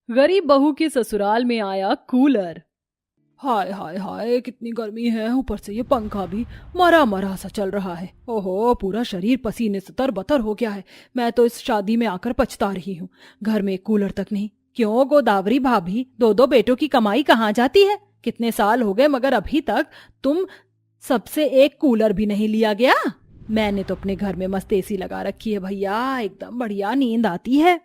गरीब बहू के ससुराल में आया कूलर। हाय हाय हाय, कितनी गर्मी है, ऊपर से ये पंखा भी मरा मरा सा चल रहा है। ओहो, पूरा शरीर पसीने से तरबतर हो गया है। मैं तो इस शादी में आकर पछता रही हूँ। घर में एक कूलर तक नहीं। क्यों गोदावरी भाभी, दो दो बेटों की कमाई कहाँ जाती है? कितने साल हो गए मगर अभी तक तुम सबसे एक कूलर भी नहीं लिया गया। मैंने तो अपने घर में मस्त एसी लगा रखी है भैया, एकदम बढ़िया नींद आती है।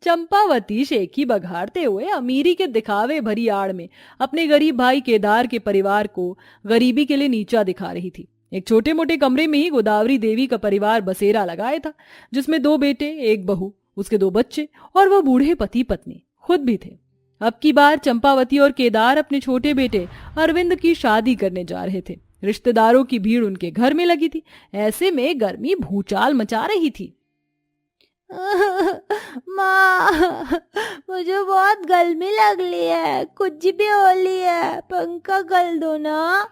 चंपावती शेखी बघाड़ते हुए अमीरी के दिखावे भरी आड़ में अपने गरीब भाई केदार के परिवार को गरीबी के लिए नीचा दिखा रही थी। एक छोटे मोटे कमरे में ही गोदावरी देवी का परिवार बसेरा लगाया था, जिसमें दो बेटे, एक बहू, उसके दो बच्चे और वह बूढ़े पति पत्नी खुद भी थे। अब की बार चंपावती और केदार अपने छोटे बेटे अरविंद की शादी करने जा रहे थे। रिश्तेदारों की भीड़ उनके घर में लगी थी। ऐसे में गर्मी भूचाल मचा रही थी। माँ, मुझे बहुत गर्मी लग रही है, कुछ भी हो रही है, पंखा कर दो ना।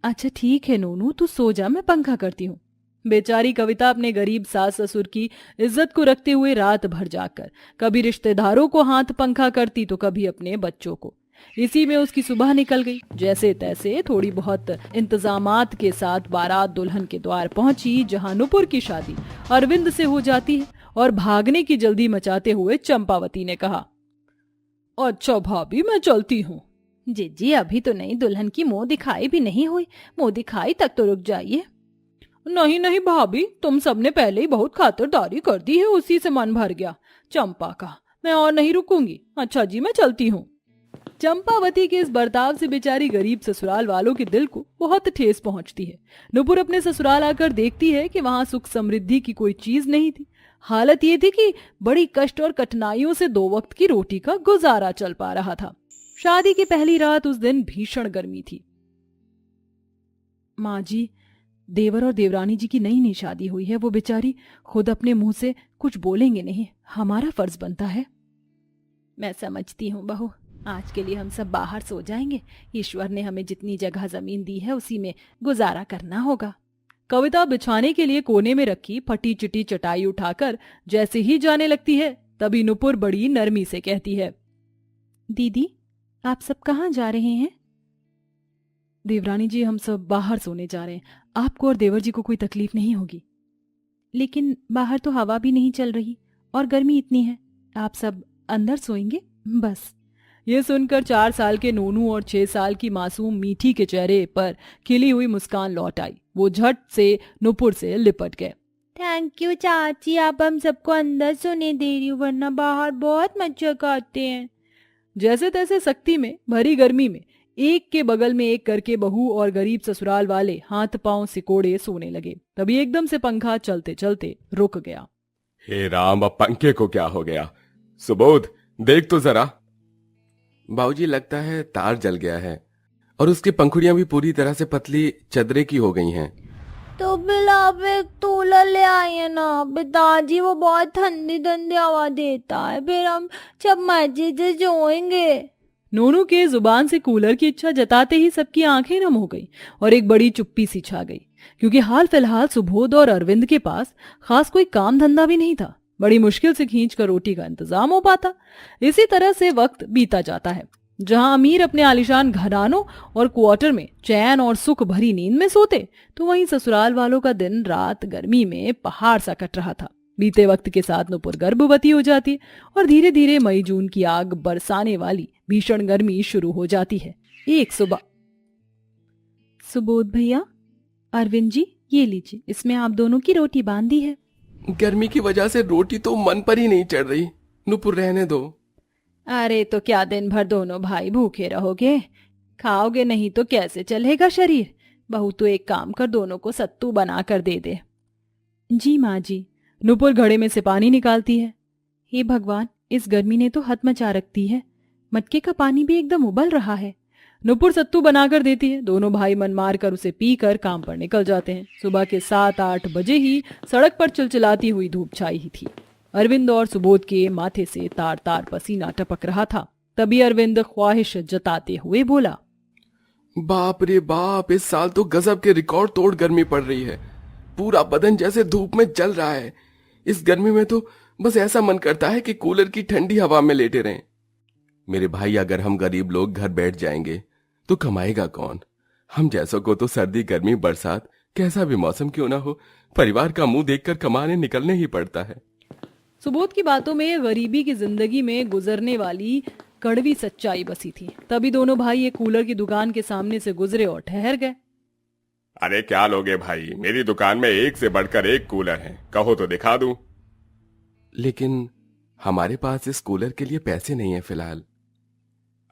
अच्छा ठीक है नूनू, तू सो जा, मैं पंखा करती हूँ। बेचारी कविता अपने गरीब सास ससुर की इज्जत को रखते हुए रात भर जाकर कभी रिश्तेदारों को हाथ पंखा करती तो कभी अपने बच्चों को। इसी में उसकी सुबह निकल गई। जैसे तैसे थोड़ी बहुत इंतजामात के साथ बारात दुल्हन के द्वार पहुंची, जहां नुपुर की शादी अरविंद से हो जाती है। और भागने की जल्दी मचाते हुए चंपावती ने कहा, अच्छा भाभी, मैं चलती हूँ। जी अभी तो नहीं, दुल्हन की मुंह दिखाई भी नहीं हुई। मुंह दिखाई तक तो रुक जाइए। नहीं नहीं भाभी, तुम सबने पहले ही बहुत खातिरदारी कर दी है, उसी से मन भर गया चंपा का। मैं और नहीं रुकूंगी। अच्छा जी, मैं चलती हूँ। चंपावती के इस बर्ताव से बेचारी गरीब ससुराल वालों के दिल को बहुत ठेस पहुंचती है। नुपुर अपने ससुराल आकर देखती है कि वहां सुख समृद्धि की कोई चीज नहीं थी। हालत ये थी कि बड़ी कष्ट और कठिनाइयों से दो वक्त की रोटी का गुजारा चल पा रहा था। शादी की पहली रात उस दिन भीषण गर्मी थी। माँ जी, देवर और देवरानी जी की नई नई शादी हुई है। वो बेचारी खुद अपने मुंह से कुछ बोलेंगे नहीं, हमारा फर्ज बनता है। मैं समझती हूँ बहू, आज के लिए हम सब बाहर सो जाएंगे। ईश्वर ने हमें जितनी जगह जमीन दी है उसी में गुजारा करना होगा। कविता बिछाने के लिए कोने में रखी फटी चिटी चटाई उठाकर जैसे ही जाने लगती है, तभी नुपुर बड़ी नरमी से कहती है, दीदी आप सब कहाँ जा रहे हैं? देवरानी जी, हम सब बाहर सोने जा रहे हैं। आपको और देवर जी को कोई तकलीफ नहीं होगी। लेकिन बाहर तो हवा भी नहीं चल रही और गर्मी इतनी है। आप सब अंदर सोएंगे बस। ये सुनकर 4 साल के नोनू और 6 साल की मासूम मीठी के चेहरे पर खिली हुई मुस्कान लौट आई। वो झट से नुपुर से लिपट गए। थैंक यू चाची, आप हम सबको अंदर सोने दे रही हो, वरना बाहर बहुत मच्छर काटते हैं। जैसे तैसे सख्ती में भरी गर्मी में एक के बगल में एक करके बहू और गरीब ससुराल वाले हाथ पांव सिकोड़े सोने लगे। तभी एकदम से पंखा चलते चलते रुक गया। हे राम, अब पंखे को क्या हो गया? सुबोध, देख तो जरा। बाबूजी, लगता है तार जल गया है और उसकी पंखुड़ियां भी पूरी तरह से पतली चदरे की हो गई हैं। तो फिर आप एक कूलर ले आइए ना पिताजी, वो बहुत ठंडी ठंडी हवा देता है, फिर हम जब मर्जी से सोएंगे। नोनू के जुबान से कूलर की इच्छा जताते ही सबकी आंखें नम हो गई और एक बड़ी चुप्पी सी छा गई, क्योंकि हाल फिलहाल सुबोध और अरविंद के पास खास कोई काम धंधा भी नहीं था। बड़ी मुश्किल से खींचकर रोटी का इंतजाम हो पाता। इसी तरह से वक्त बीता जाता है। जहां अमीर अपने आलिशान घरानों और क्वार्टर में चैन और सुख भरी नींद में सोते, तो वहीं ससुराल वालों का दिन रात गर्मी में पहाड़ सा कट रहा था। बीते वक्त के साथ नुपुर गर्भवती हो जाती है और धीरे धीरे मई जून की आग बरसाने वाली भीषण गर्मी शुरू हो जाती है। एक सुबह, सुबोध भैया, अरविंद जी, ये लीजिए, इसमें आप दोनों की रोटी बांधी है। गर्मी की वजह से रोटी तो मन पर ही नहीं चढ़ रही। नुपुर, रहने दो। अरे तो क्या दिन भर दोनों भाई भूखे रहोगे? खाओगे नहीं तो कैसे चलेगा शरीर? बहू तो एक काम कर, दोनों को सत्तू बना कर दे दे। जी माँ जी। नुपुर घड़े में से पानी निकालती है। हे भगवान, इस गर्मी ने तो हद मचा रखती है। मटके का पानी भी एकदम उबल रहा है। नुपुर सत्तू बनाकर देती है। दोनों भाई मन मार कर उसे पीकर काम पर निकल जाते हैं। सुबह के 7-8 बजे ही सड़क पर चिलचिलाती हुई धूप छाई ही थी। अरविंद और सुबोध के माथे से तार तार पसीना टपक रहा था। तभी अरविंद ख्वाहिश जताते हुए बोला, बाप रे बाप, इस साल तो गजब के रिकॉर्ड तोड़ गर्मी पड़ रही है। पूरा बदन जैसे धूप में जल रहा है। इस गर्मी में तो बस ऐसा मन करता है कि कूलर की ठंडी हवा में लेटे रहें। मेरे भाई, अगर हम गरीब लोग घर बैठ जाएंगे तो कमाएगा कौन? हम जैसों को तो सर्दी, गर्मी, बरसात, कैसा भी मौसम क्यों ना हो, परिवार का मुंह देखकर कमाने निकलने ही पड़ता है। सुबोध की बातों में गरीबी की जिंदगी में गुजरने वाली कड़वी सच्चाई बसी थी। तभी दोनों भाई एक कूलर की दुकान के सामने से गुजरे और ठहर गए। अरे क्या लोगे भाई, मेरी दुकान में एक से बढ़कर एक कूलर है, कहो तो दिखा दूं। लेकिन हमारे पास इस कूलर के लिए पैसे नहीं है फिलहाल।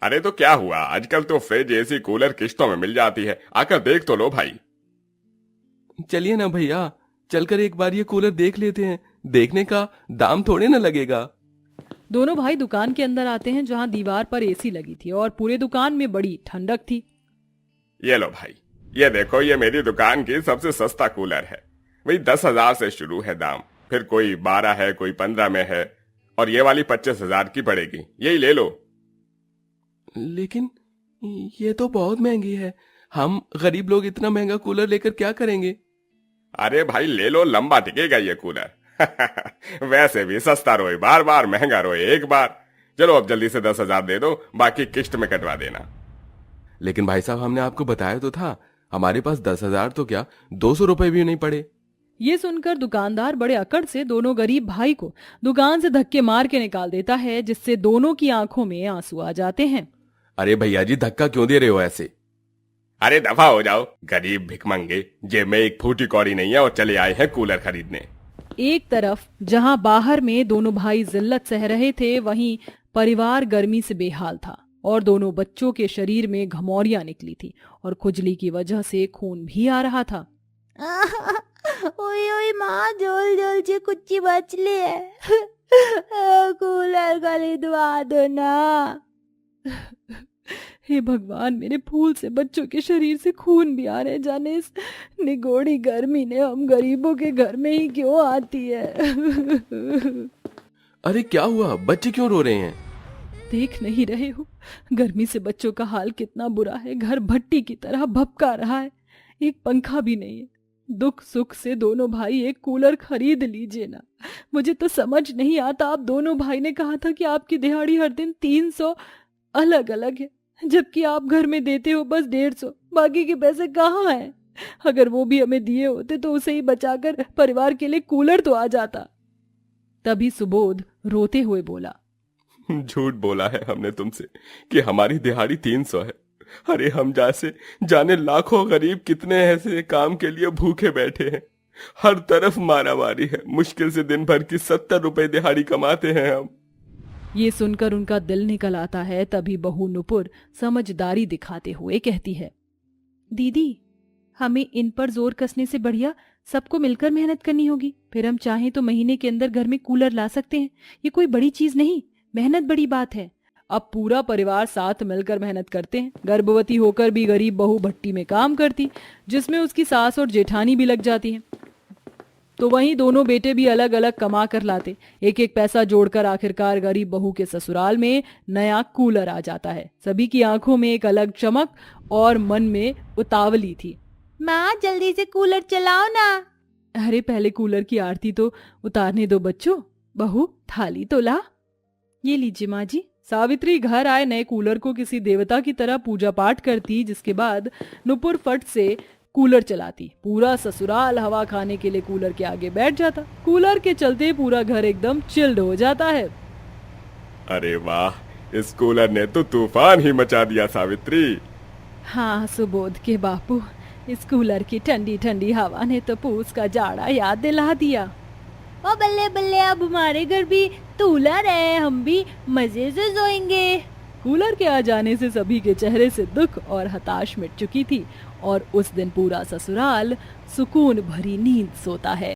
अरे तो क्या हुआ, आजकल तो फ्रिज, एसी, कूलर किश्तों में मिल जाती है, आकर देख तो लो भाई। चलिए ना भैया, चलकर एक बार ये कूलर देख लेते हैं, देखने का दाम थोड़े ना लगेगा। दोनों भाई दुकान के अंदर आते हैं, जहां दीवार पर एसी लगी थी और पूरे दुकान में बड़ी ठंडक थी। ये लो भाई, ये देखो, ये मेरी दुकान की सबसे सस्ता कूलर है। वही 10,000 से शुरू है दाम, फिर कोई 12 है, कोई 15 में है, और ये वाली 25,000 की पड़ेगी, यही ले लो। लेकिन ये तो बहुत महंगी है, हम गरीब लोग इतना महंगा कूलर लेकर क्या करेंगे? अरे भाई ले लो, लंबा टिकेगा ये कूलर। वैसे भी सस्ता रोए बार बार, महंगा रोए एक बार। चलो अब जल्दी से 10,000 दे दो, बाकी किश्त में कटवा देना। लेकिन भाई साहब, हमने आपको बताया तो था, हमारे पास 10,000 तो क्या 200 रुपए भी नहीं पड़े। ये सुनकर दुकानदार बड़े अकड़ से दोनों गरीब भाई को दुकान से धक्के मार के निकाल देता है, जिससे दोनों की आंखों में आंसू आ जाते हैं। अरे भैया जी, धक्का क्यों दे रहे हो ऐसे? अरे दफा हो जाओ, गरीब भिखमंगे, जेब में एक फूटी कौड़ी नहीं है और चले आए हैं कूलर खरीदने। एक तरफ जहां बाहर में दोनों भाई जिल्लत सह रहे थे, वहीं परिवार गर्मी से बेहाल था और दोनों बच्चों के शरीर में घमौरियां निकली थी और खुजली की वजह से खून भी आ रहा था। ओए ओए माँ, जोल जोल से कुछ बच ले। कूलर खरीदवा दो ना। हे भगवान, मेरे फूल से बच्चों के शरीर से खून भी आ रहे, जाने इस निगोड़ी गर्मी ने हम गरीबों के घर में ही क्यों आती है। अरे क्या हुआ, बच्चे क्यों रो रहे हैं? देख नहीं रहे हो, गर्मी से बच्चों का हाल कितना बुरा है। घर भट्टी की तरह भपका रहा है, एक पंखा भी नहीं है। दुख सुख से दोनों भाई एक कूलर खरीद लीजिए ना। मुझे तो समझ नहीं आता, आप दोनों भाई ने कहा था कि आपकी दिहाड़ी हर दिन 300 अलग अलग है, जबकि आप घर में देते हो बस 150। बाकी के पैसे कहाँ हैं? अगर वो भी हमें दिए होते तो उसे ही बचाकर परिवार के लिए कूलर तो आ जाता। तभी सुबोध रोते हुए बोला, झूठ बोला है हमने तुमसे कि हमारी दिहाड़ी 300 है। अरे हम जैसे जाने लाखों गरीब कितने ऐसे काम के लिए भूखे बैठे हैं। हर तरफ मारामारी है, मुश्किल से दिन भर की 70 रुपए दिहाड़ी कमाते हैं हम। ये सुनकर उनका दिल निकल आता है। तभी बहू नुपुर समझदारी दिखाते हुए कहती है, दीदी, हमें इन पर जोर कसने से बढ़िया सबको मिलकर मेहनत करनी होगी। फिर हम चाहें तो महीने के अंदर घर में कूलर ला सकते हैं। ये कोई बड़ी चीज नहीं, मेहनत बड़ी बात है। अब पूरा परिवार साथ मिलकर मेहनत करते हैं। गर्भवती होकर भी गरीब बहू भट्टी में काम करती, जिसमें उसकी सास और जेठानी भी लग जाती हैं। तो वहीं दोनों बेटे भी अलग अलग कमा कर लाते। एक एक पैसा जोड़कर आखिरकार गरीब बहू के ससुराल में नया कूलर आ जाता है। सभी की आंखों में एक अलग चमक और मन में उतावली थी। माँ, जल्दी से कूलर चलाओ ना। अरे पहले कूलर की आरती तो उतारने दो बच्चों। बहू, थाली तो ला। ये लीजिए माँ जी। सावित्री घर आए नए कूलर को किसी देवता की तरह पूजा पाठ करती, जिसके बाद नुपुर फट से कूलर चलाती। पूरा ससुराल हवा खाने के लिए कूलर के आगे बैठ जाता। कूलर के चलते पूरा घर एकदम चिल्ड हो जाता है। अरे वाह, इस कूलर ने तो तूफान ही मचा दिया सावित्री। हाँ सुबोध के बापू, इस कूलर की ठंडी ठंडी हवा ने तो पूस का जाड़ा याद दिला दिया। ओ बल्ले बल्ले, अब हमारे घर भी कूलर है, हम भी मजे से सोएंगे। कूलर के आ जाने से सभी के चेहरे से दुख और हताश मिट चुकी थी और उस दिन पूरा ससुराल सुकून भरी नींद सोता है।